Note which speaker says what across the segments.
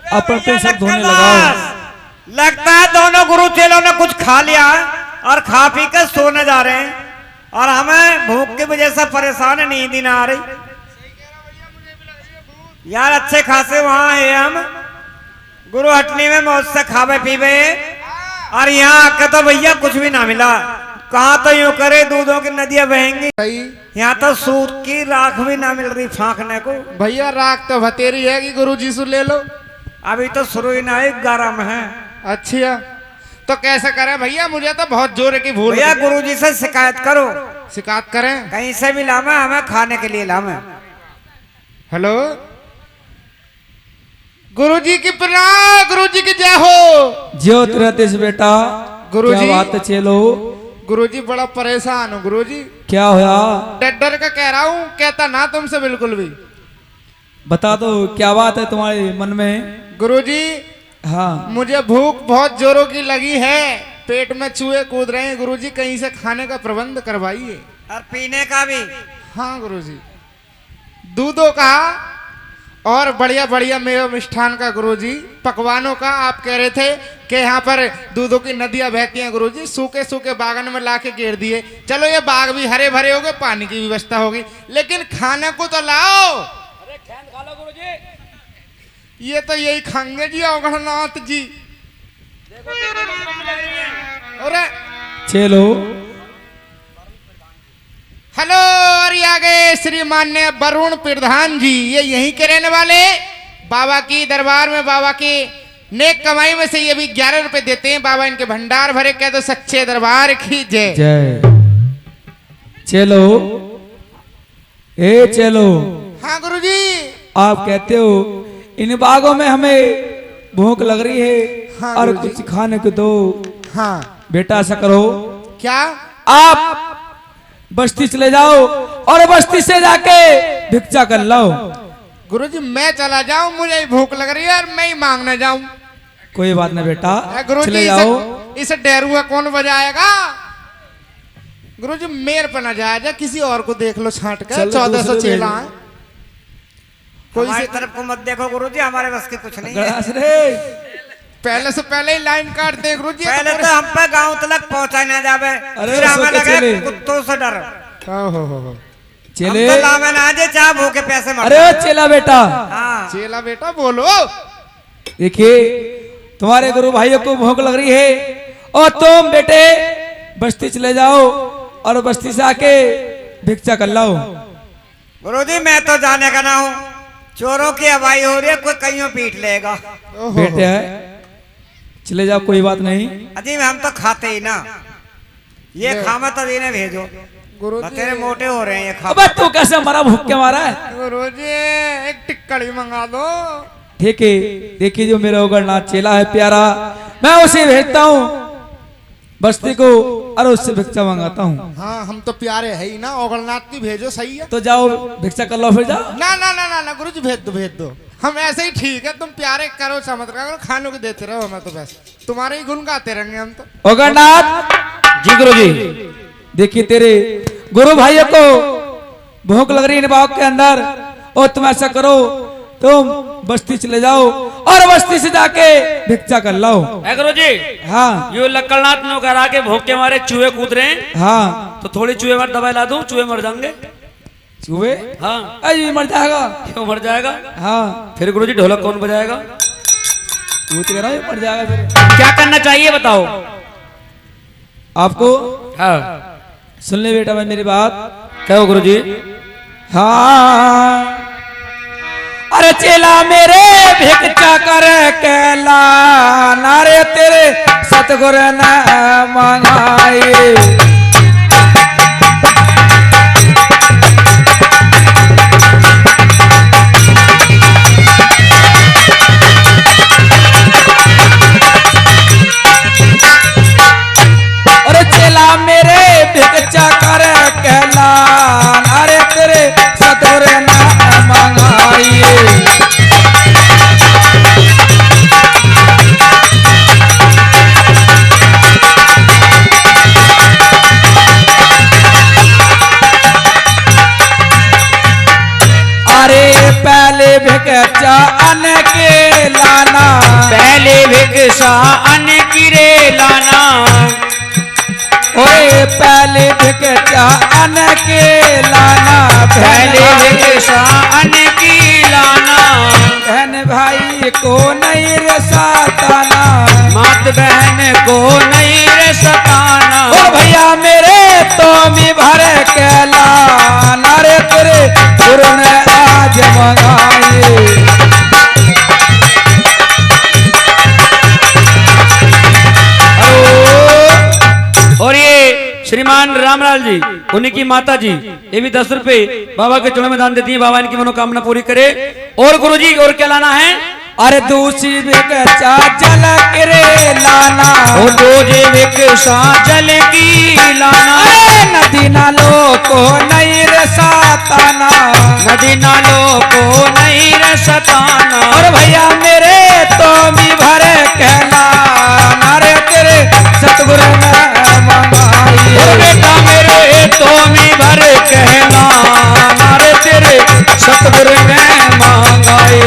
Speaker 1: अपन पे सब धोने लगाओ।
Speaker 2: लगता है दोनों गुरु चेलों ने कुछ खा लिया और खा पी कर सोने जा रहे हैं और हमें भूख की वजह से परेशान है, नींद ही ना आ रही। यार अच्छे खासे वहां है हम गुरु हटनी में मौज से खावे पीवे और यहाँ आके तो भैया कुछ भी ना मिला। कहाँ तो यूं करे दूधों की नदियां बहेंगी, यहाँ तो सूत की राख भी ना मिल रही फांकने को।
Speaker 3: भैया राख तो भतेरी है कि गुरुजी से ले लो।
Speaker 2: अभी तो शुरू ही ना 11 में है।
Speaker 3: अच्छा तो कैसे करें भैया, मुझे तो बहुत जोर की भूल।
Speaker 2: भैया गुरुजी से शिकायत करो।
Speaker 3: शिकायत करें?
Speaker 2: कहीं से भी लामे, हमें खाने के लिए लामे।
Speaker 3: हेलो गुरुजी की प्रणाम, गुरुजी की जय हो।
Speaker 1: ज्यो तिरतिस बेटा
Speaker 3: गुरुजी।
Speaker 1: क्या बात है चेलो?
Speaker 3: गुरुजी बड़ा परेशान हूँ गुरुजी।
Speaker 1: क्या होया?
Speaker 3: डर का कह रहा हूँ, कहता ना तुमसे बिल्कुल भी।
Speaker 1: बता दो क्या बात है तुम्हारे मन में?
Speaker 3: गुरुजी
Speaker 1: हाँ
Speaker 3: मुझे भूख बहुत जोरों की लगी है, पेट में चूहे कूद रहे हैं गुरुजी, कहीं से खाने का प्रबंध करवाइए।
Speaker 2: और पीने का भी।
Speaker 3: हाँ गुरुजी, दूधों का और बढ़िया बढ़िया मेवा मिष्ठान का गुरुजी, पकवानों का। आप कह रहे थे कि यहाँ पर दूधों की नदियां बहती हैं गुरुजी, सूखे सूखे बागन में लाके घेर दिए। चलो ये बाग भी हरे भरे हो गए, पानी की व्यवस्था होगी, लेकिन खाने को तो लाओ।
Speaker 2: अरे खा लो गुरुजी।
Speaker 3: ये तो यही खाएंगे जी औगढ़नाथ जी। अरे
Speaker 1: चेलो
Speaker 3: हेलो, और ये आ गए श्रीमान्य वरुण प्रधान जी, ये यहीं के रहने वाले। बाबा की दरबार में बाबा की नेक कमाई में से ये भी 11 रुपए देते हैं। बाबा इनके भंडार भरे, कह दो सच्चे दरबार की जय।
Speaker 1: जय। चेलो ए चेलो,
Speaker 3: हाँ गुरुजी।
Speaker 1: आप कहते हो इन बागों में हमें भूख लग रही है।
Speaker 3: हाँ,
Speaker 1: और
Speaker 3: गुरुजी।
Speaker 1: कुछ खाने को दो।
Speaker 3: हाँ
Speaker 1: बेटा ऐसा करो,
Speaker 3: क्या?
Speaker 1: आप बस्ती चले जाओ और बस्ती से जाके भिक्षा कर लाओ।
Speaker 3: गुरुजी मैं चला जाऊं, मुझे ही भूख लग रही है और मैं ही मांगने जाऊं।
Speaker 1: कोई बात नहीं बेटा,
Speaker 3: गुरुजी
Speaker 1: चले जाओ।
Speaker 3: इसे डेरुआ कौन बजाएगा? गुरुजी मेरे पे ना जाए, किसी और को देख लो छांट कर।
Speaker 1: चलो,
Speaker 3: 1400
Speaker 1: दूसरे
Speaker 3: चेला
Speaker 1: ले।
Speaker 3: है। कोई
Speaker 2: हमारी
Speaker 3: से
Speaker 2: तरफ को मत देखो गुरुजी, हमारे बस के कुछ नहीं है।
Speaker 1: गड़ास रे।
Speaker 3: पहले से पहले ही लाइन काटते हैं गुरुजी।
Speaker 2: पहले तो हम पे गांव तक पहुंचा ना जावे,
Speaker 1: अरे
Speaker 2: फिर हमें
Speaker 1: सोचे
Speaker 2: लगे
Speaker 1: चले।
Speaker 2: कुत्तों से डर।
Speaker 3: हो।
Speaker 1: चले।
Speaker 2: हम तो लावे ना जे चाह भूखे पैसे मर
Speaker 1: अरे
Speaker 2: जाए।
Speaker 1: चेला बेटा,
Speaker 2: हाँ
Speaker 3: चेला बेटा बोलो।
Speaker 1: देखिए तुम्हारे गुरु भाइयों को भूख लग रही है और तुम बेटे बस्ती चले जाओ और बस्ती से आके भिक्षा कर लाओ।
Speaker 2: गुरुजी मैं तो जाने का ना हूँ, चोरों की हवाई हो रही है, कोई कहीं पीट लेगा।
Speaker 1: बेटे है चले जाओ, कोई बात नहीं।
Speaker 2: अजीब हम तो खाते ही ना, ये खामा तो इन्हें भेजो।
Speaker 3: गुरुजी
Speaker 2: तेरे मोटे हो रहे हैं ये खा।
Speaker 1: अबे तू कैसे मरा भूख के मारा है?
Speaker 3: गुरुजी एक टिक्कड़ी मंगा दो।
Speaker 1: ठीक है, देखिए जो मेरा उगरनाथ चेला है प्यारा, मैं उसे भेजता हूँ बस्ती को और उससे भिक्षा मंगाता हूँ।
Speaker 3: हाँ हम तो प्यारे है ही ना, औगलनाथ की भेजो, सही है।
Speaker 1: तो जाओ भिक्षा कर लो, फिर जाओ।
Speaker 3: ना गुरुजी भेज दो। हम ऐसे ही ठीक है, तुम प्यारे करो चमत्कार करो, खानों को देते रहो, हमें तो बस तुम्हारे ही गुण गाते रहेंगे हम तो।
Speaker 1: उगरनाथ जी, गुरुजी देखिए तेरे गुरु भाइयों को भूख लग रही है इन बाग के अंदर, और तुम ऐसा करो तुम बस्ती चले जाओ और बस्ती से जाके भिक्षा कर लाओ।
Speaker 4: गुरुजी
Speaker 1: हाँ
Speaker 4: यो लक्कड़नाथ नो करा के भूख के मारे चूहे कूद रहे हैं,
Speaker 1: हाँ।
Speaker 4: तो थोड़ी चूहे मार दवाई ला दूं, चूहे मर जाएंगे।
Speaker 1: चूहे?
Speaker 4: हाँ
Speaker 1: अरे मर जाएगा।
Speaker 4: क्यों मर जाएगा?
Speaker 1: हाँ
Speaker 4: फिर गुरुजी ढोलक कौन बजाएगा?
Speaker 1: वो तो कह रहा है मर जाएगा। फिर
Speaker 4: क्या करना चाहिए बताओ?
Speaker 1: आपको
Speaker 4: हाँ
Speaker 1: सुन ले बेटा मैं मेरी बात।
Speaker 4: क्या हो गुरुजी?
Speaker 1: हाँ अरे चेला मेरे भिक्षा कर कैला नारे तेरे सतगुरु न मंगाए। अरे चेला मेरे भिक्षा कर कैला नारे तेरे सतगुरु न मंगाए। अरे पहले भिक्षा अन के लाना
Speaker 4: पहले भिक्षा अन्न की रे लाना,
Speaker 1: ओए पहले भिक्षा अन्न के लाना,
Speaker 4: पहले भिक्षा अन्न की लाना,
Speaker 1: बहन भाई को नहीं रे सताना,
Speaker 4: मात बहन को नहीं रे सताना।
Speaker 1: ओ भैया मेरे तो मी भर के लाना रे तेरे गुरु ने आज मंगाए।
Speaker 4: और ये श्रीमान रामलाल जी, उन्हीं की माता जी, ये भी 10 रुपए बाबा के चरणों में दान देती है। बाबा इनकी मनोकामना पूरी करे। और गुरुजी और क्या लाना है?
Speaker 1: अरे दूसरी भिक्षा जल के रे लाना,
Speaker 4: और दूजे भिक्षा जल की लाना,
Speaker 1: अरे नदी नालों को नहीं रे सताना,
Speaker 4: नदी नालों को नहीं रे सताना।
Speaker 1: और भैया मेरे तो मी भर के लाना रे तेरे सतगुरु ने मंगाई।
Speaker 4: और बेटा मेरे तो मी भर कहना नारे तेरे सतगुरु ने मांगाए।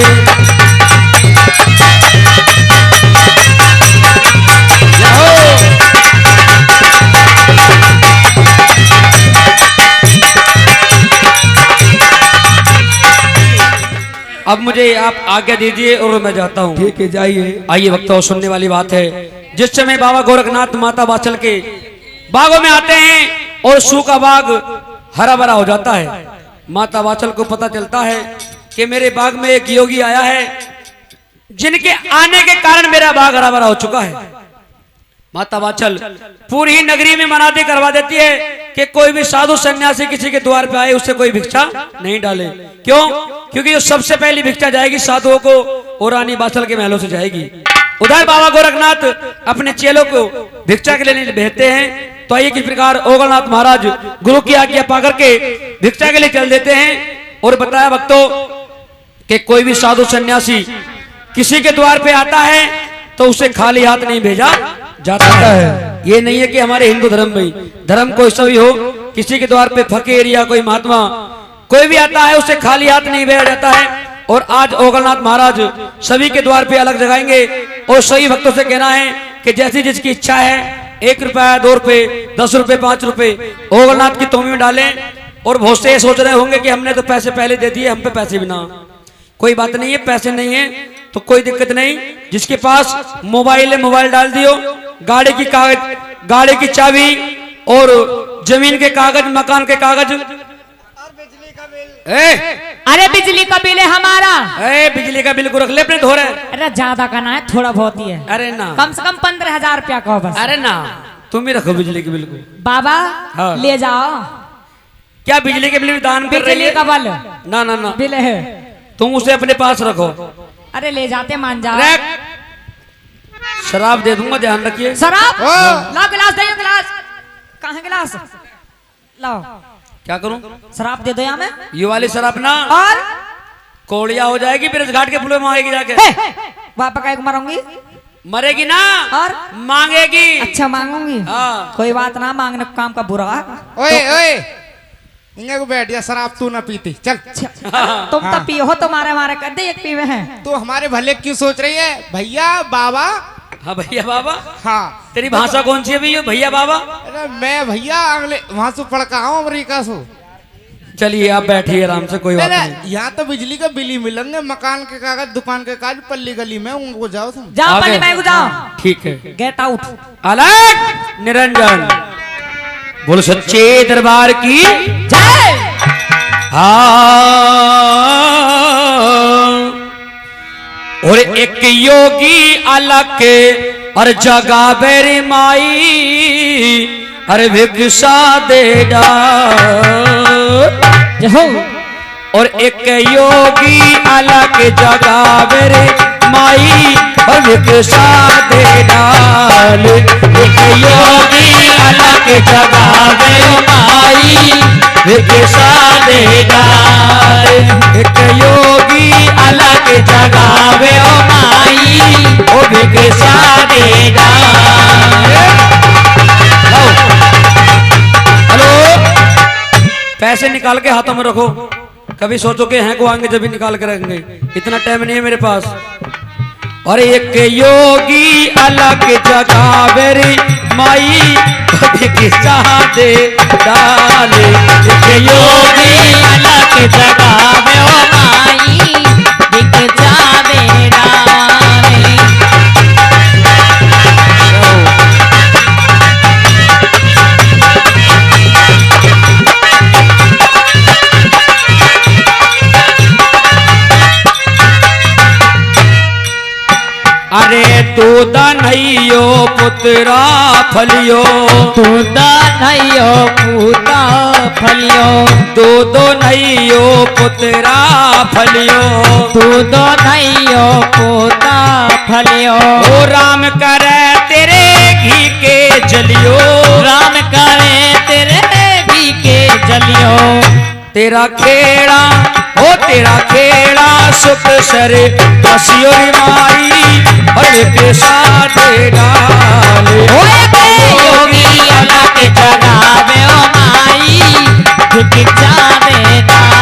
Speaker 4: अब मुझे आप आज्ञा दीजिए और मैं जाता हूँ।
Speaker 1: ठीक है जाइए।
Speaker 4: आइए वक्ता, सुनने वाली बात है, जिस समय बाबा गोरखनाथ माता बाचल के बागों में आते हैं और सूखा बाग हरा भरा हो जाता है, माता बाचल को पता चलता है कि मेरे बाग में एक योगी आया है जिनके आने के कारण मेरा बाग हरा भरा हो चुका है। माता बाचल पूरी ही नगरी में मनाती करवा देती है कि कोई भी साधु सन्यासी किसी के द्वार पे आए उससे कोई भिक्षा नहीं डाले। क्यों? क्योंकि जो सबसे पहली भिक्षा जाएगी साधुओं को और रानी बाचल के महलों से जाएगी। उधर बाबा गोरखनाथ अपने चेलों को भिक्षा के लिए भेजते हैं। तो आइए किस प्रकार ओगलनाथ महाराज गुरु की आज्ञा पाकर के भिक्षा के लिए चल देते हैं। और बताया भक्तों कि कोई भी साधु सन्यासी किसी के द्वार पे आता है तो उसे खाली हाथ नहीं भेजा जाता है। ये नहीं है कि हमारे हिंदू धर्म में धर्म कोई सा भी हो, किसी के द्वार पे फकीर या कोई महात्मा कोई भी आता है उसे खाली हाथ नहीं भेजा जाता है। और आज ओगलनाथ महाराज सभी के द्वार पे अलग जगाएंगे और सभी भक्तों से कहना है कि जैसी जिसकी इच्छा है 1 रुपया 2 रुपए 10 रुपए 5 रुपए ओगलनाथ की तोमी में डालें। और बहुत से सोच रहे होंगे कि हमने तो पैसे पहले दे दिए, हम पे पैसे भी ना। कोई बात नहीं है, पैसे नहीं है तो कोई दिक्कत नहीं। जिसके पास मोबाइल है मोबाइल डाल दियो, गाड़ी की कागज, गाड़ी की चाबी और जमीन के कागज, मकान के कागज।
Speaker 5: अरे बिजली का बिल है हमारा।
Speaker 4: बिजली का बिल को रख ले अपने धोरे।
Speaker 5: अरे ज्यादा का ना है, थोड़ा बहुत ही है।
Speaker 4: अरे ना,
Speaker 5: कम से कम 15,000 रुपया का हो बस।
Speaker 4: अरे ना, तुम ही रखो बिजली के बिल को।
Speaker 5: बाबा
Speaker 4: हाँ।
Speaker 5: ले जाओ।
Speaker 4: क्या बिजली के बिल में दान कर रही
Speaker 5: बिजली
Speaker 4: है?
Speaker 5: का बिल
Speaker 4: ना ना ना,
Speaker 5: बिल है।
Speaker 4: तुम उसे अपने पास रखो।
Speaker 5: अरे ले जाते मान जाओ।
Speaker 4: रख। शराब दे दूंगा, ध्यान रखिए।
Speaker 5: शराब
Speaker 3: ओ।
Speaker 5: लाओ, गिलास दे, गिलास कहाँ है गिलास? लाओ,
Speaker 4: क्या करूं?
Speaker 5: शराब दे दो यहाँ में।
Speaker 4: ये वाली शराब ना
Speaker 5: और
Speaker 4: कोड़िया हो जाएगी, फिर इस घाट के पुल में आएगी जाके।
Speaker 5: वहाँ पका के मारूंगी
Speaker 4: मरेगी ना
Speaker 5: और
Speaker 4: मांगेगी।
Speaker 5: अच्छा मांगूंगी।
Speaker 4: हाँ।
Speaker 5: कोई बात ना, मांगने का काम का बुरा।
Speaker 3: ओए ओए इंगे को बैठ जा, शराब तू ना पीती चल।
Speaker 5: तुम तो पियो हो, तुम्हारे हमारे कर दे, एक पीवे हैं।
Speaker 3: तू हमारे भले क्यों सोच रही है? भैया बाबा।
Speaker 4: हाँ भैया बाबा।
Speaker 3: हाँ
Speaker 4: तेरी भाषा कौन सी है भैया? भैया बाबा।
Speaker 3: अरे मैं भैया अगले वहां से पढ़ के आऊं अमरीका से।
Speaker 4: चलिए आप बैठिए आराम से, कोई बात नहीं।
Speaker 3: यहाँ तो बिजली का बिल ही मिलेंगे, मकान के कागज, दुकान के कागज, पल्ली गली में उनको जाओ तुम।
Speaker 5: जाओ
Speaker 4: आगे।
Speaker 5: पहले मैं को जाओ।
Speaker 4: ठीक है।
Speaker 5: Get out.
Speaker 4: अलग निरंजन बोल सच्चे दरबार की
Speaker 5: जय।
Speaker 4: और एक योगी अलग और जगा बेरी माई अरे भिक्षा दे
Speaker 5: जय हो।
Speaker 4: और एक योगी अलग जगा बेरी माई और भिक्षा दे डाल। एक योगी अलग जगा बेरी माई भिक्षा दे डाल। एक योगी अलग जगावे ओ माई ओ भिक्षा दे डाल। हेलो, पैसे निकाल के हाथों में रखो। कभी सोचो कि हैं को आएंगे जब भी निकाल के रखेंगे, इतना टाइम नहीं है मेरे पास। और एक योगी अलग जगावे रे माई के चाहते डाले। एक योगी
Speaker 5: अलग जगावे ओ माई दिख जावे डाले।
Speaker 4: अरे तू दनइयो पुत्रा फलियो,
Speaker 5: तू दनइयो पूता फलियो,
Speaker 4: दो दो नइयो पुत्रा फलियो,
Speaker 5: तू दनइयो पूता फलियो।
Speaker 4: ओ राम करे तेरे घी के जलियो,
Speaker 5: राम करे तेरे घी के जलियो।
Speaker 4: तेरा खेड़ा हो तेरा खेड़ा सुख सरे बसियो माई और के साथ डाले।
Speaker 5: योगी अलग जगावे ओ माई दिख जावे डाले।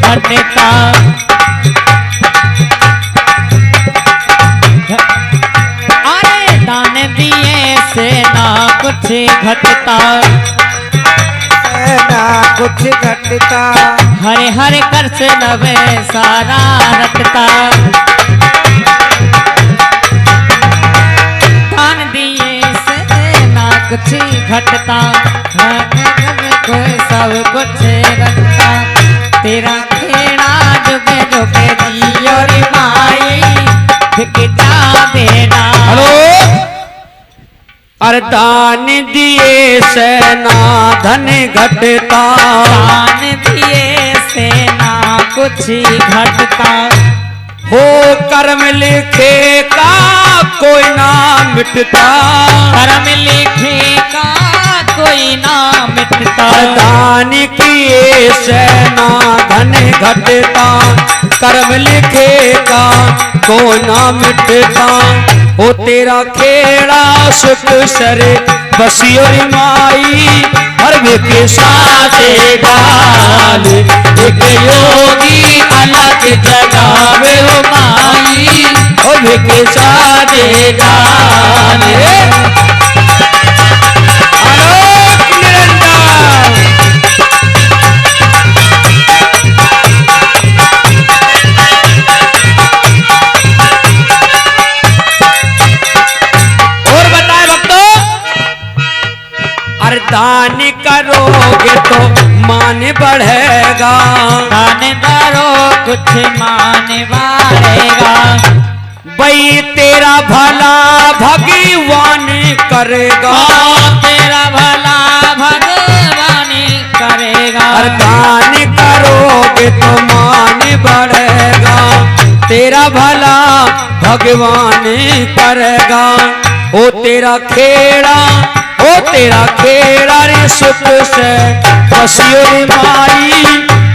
Speaker 5: घटता अरे दान दिए से ना कुछ घटता,
Speaker 2: ना कुछ घटता।
Speaker 5: हरे हरे कर से नवे सारा रटता। दान दिए से ना कुछ घटता, सब कुछ घटता। तेरा खेड़ा जुगे जुगे दियो रे माई दिख जावे डाले।
Speaker 4: हेलो अरे दान दिए से ना धन घटता,
Speaker 5: दान दिए से ना कुछ घटता।
Speaker 4: हो कर्म लिखे का कोई ना मिटता,
Speaker 5: कर्म लिखे का कोई ना मिटता।
Speaker 4: दान किए से ना धन घटता, कर्म लिखे का कोई ना मिटता। ओ तेरा खेड़ा सुख सरे बसियो माई हर के साथ डाल। एक योगी अलग जगावे हो माई और के साथ डाल। आलोक निरंतर और बताए भक्तों, अरे दान करोगे तो मान बढ़ेगा,
Speaker 5: दान करो कुछ मान बढ़ेगा।
Speaker 4: भाई तेरा भला भगवान करेगा,
Speaker 5: तेरा भला भगवान करेगा।
Speaker 4: अरे दान करोगे तो मान बढ़ेगा, तेरा भला भगवान करेगा। ओ तेरा खेड़ा ओ तेरा खेड़ा रे सुख से बसियो रे माई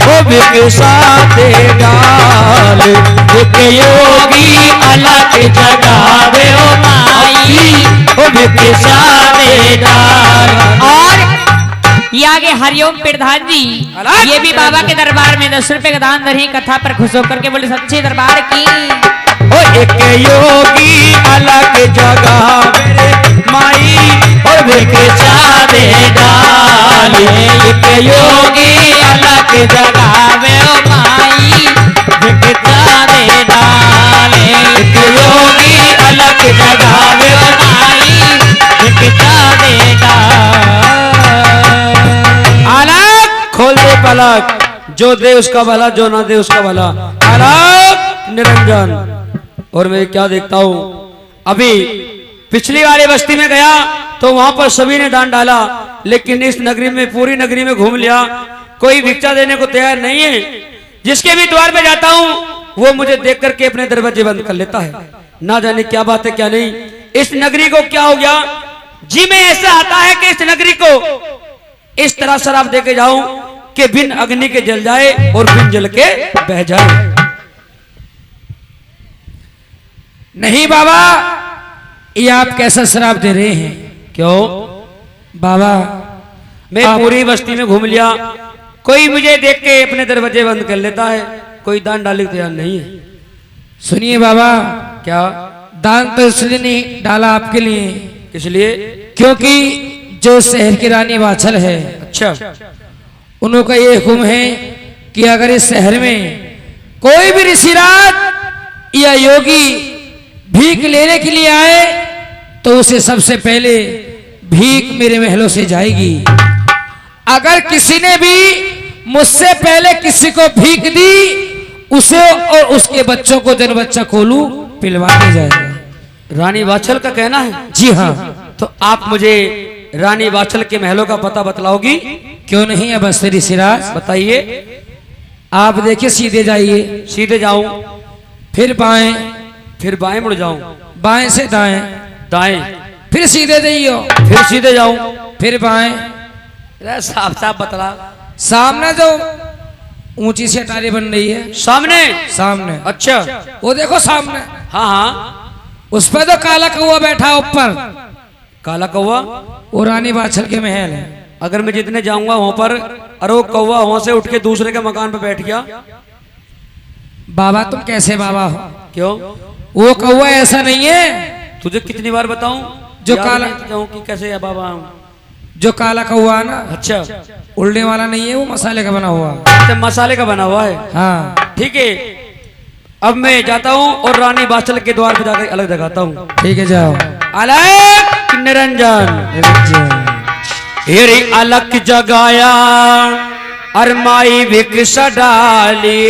Speaker 4: ओ बिकसा दे डाल एक योगी अलग जगावे ओ माई ओ बिकसा दे डाल।
Speaker 5: और ये आगे हरिओम प्रधान जी ये भी बाबा के दरबार में 10 रुपए का दान दे रही कथा पर खुश होकर के बोले सच्चे दरबार की
Speaker 4: ओ एक योगी अलग जगावे रे माई ओ बिकसा दे डाल एक योगी अलग जगावे ओ माई बिकसा दे डाल एक योगी अलग जगावे ओ माई बिकसा दे डाल। अलग खोल दे पलक जो दे उसका भला जो ना दे उसका भला अलग निरंजन। और मैं क्या देखता हूँ अभी पिछली वाली बस्ती में गया तो वहां पर सभी ने दान डाला लेकिन इस नगरी में पूरी नगरी में घूम लिया कोई भिक्षा देने को तैयार नहीं है। जिसके भी द्वार पे जाता हूँ वो मुझे देख करके अपने दरवाजे बंद कर लेता है। ना जाने क्या बात है क्या नहीं इस नगरी को क्या हो गया जी में ऐसा आता है कि इस नगरी को इस तरह शराब दे के जाऊं कि बिन अग्नि के जल जाए और बिन जल के बह जाए।
Speaker 1: नहीं बाबा ये आप कैसा शराब दे रहे हैं?
Speaker 4: क्यों
Speaker 1: बाबा
Speaker 4: मैं पूरी बस्ती में घूम लिया कोई मुझे देख के अपने दरवाजे बंद कर लेता है कोई दान डालने को तैयार नहीं है।
Speaker 1: सुनिए बाबा
Speaker 4: क्या
Speaker 1: दान तो इसलिए नहीं डाला आपके लिए
Speaker 4: किस लिए?
Speaker 1: क्योंकि जो शहर की रानी वाछल है
Speaker 4: अच्छा
Speaker 1: उनका ये हुक्म है कि अगर इस शहर में कोई भी ऋषिराज या योगी भीख लेने के लिए आए तो उसे सबसे पहले भीख मेरे महलों से जाएगी। अगर किसी ने भी मुझसे पहले किसी को भीख दी उसे और उसके बच्चों को जन बच्चा खोलू पिलवा के जाएगा।
Speaker 4: रानी वाछल का कहना है?
Speaker 1: जी हाँ।
Speaker 4: तो आप मुझे रानी वाछल के महलों का पता बतलाओगी?
Speaker 1: क्यों नहीं अब ऋषिराज
Speaker 4: बताइए।
Speaker 1: आप देखिए सीधे जाइए
Speaker 4: सीधे जाऊं
Speaker 1: फिर बाएं
Speaker 4: फिर बाएं मुड़ जाऊं
Speaker 1: बाएं से दाएं
Speaker 4: दाएं
Speaker 1: फिर सीधे जाइयो
Speaker 4: फिर सीधे जाऊं
Speaker 1: फिर बाएं
Speaker 4: साफ साफ बतला।
Speaker 1: सामने जो ऊंची सी अटारी बन रही है
Speaker 4: सामने
Speaker 1: सामने
Speaker 4: अच्छा
Speaker 1: वो देखो सामने
Speaker 4: हाँ हाँ
Speaker 1: उस पर तो काला कौवा बैठा ऊपर
Speaker 4: काला कौवा
Speaker 1: वो रानी वाछल के महल है।
Speaker 4: अगर मैं जितने जाऊंगा वहां पर अरे वो कौवा वहां से उठ के दूसरे के मकान पे बैठ गया
Speaker 1: बाबा तुम कैसे बाबा हो?
Speaker 4: क्यों?
Speaker 1: वो कौवा ऐसा नहीं है
Speaker 4: तुझे कितनी बार बताऊं
Speaker 1: जो
Speaker 4: याद
Speaker 1: काला-
Speaker 4: नहीं जाऊं कि कैसे है बाबा।
Speaker 1: जो काला कौवा है ना
Speaker 4: अच्छा
Speaker 1: उड़ने वाला नहीं है वो मसाले का बना हुआ।
Speaker 4: तो मसाले का बना हुआ है
Speaker 1: हाँ
Speaker 4: ठीक है। अब मैं जाता हूँ और रानी वाछल के द्वार पे जाकर अलग जगाता हूँ।
Speaker 1: ठीक है जाओ।
Speaker 4: अलग निरंजन हेरी अलग जगाया अरमाई भिक्ष डाली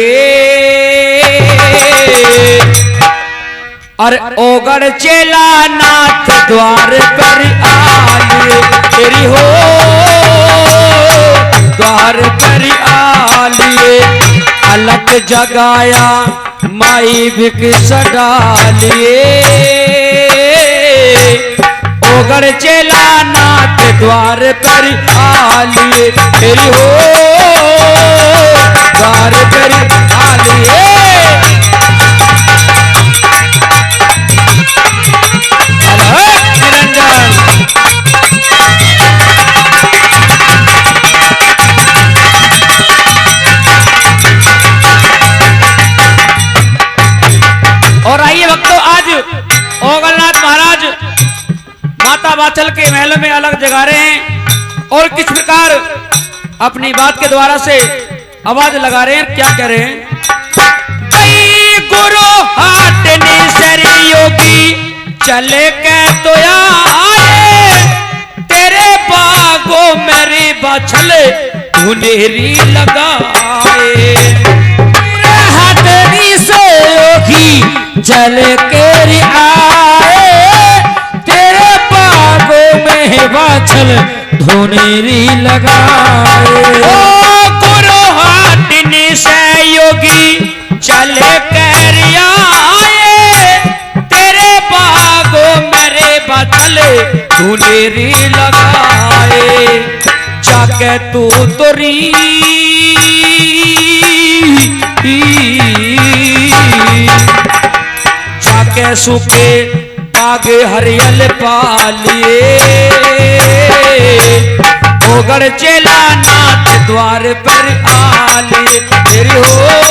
Speaker 4: और ओगड़ चेला नाथ द्वार पर आली तेरी हो द्वार पर आली अलग जगाया माई भिक्ष डालिए ओगड़ चेला नाथ द्वार पर आलिए तेरी हो द्वार पर आलिए। और आइए भक्तों आज ओगलनाथ महाराज माता वाछल के महल में अलग जगा रहे हैं और किस प्रकार अपनी बात के द्वारा से आवाज लगा रहे हैं। क्या कह रहे हैं? गुरु हाटनी सरी योगी चले के तो आए तेरे बागों मेरी वाछल धुनेरी लगाए
Speaker 1: हाटनी से योगी चल के आए तेरे बागों में वाछल धुनेरी लगाए।
Speaker 4: ओ गुरु हाटनी से योगी चले कर आए तेरे बागों मेरे वाछल धुनेरी लगाए। जाके तू तोरी जाके सूखे बागे हरियल पालिए ओगड़ चेला नाथ द्वार पर आलिए तेरी हो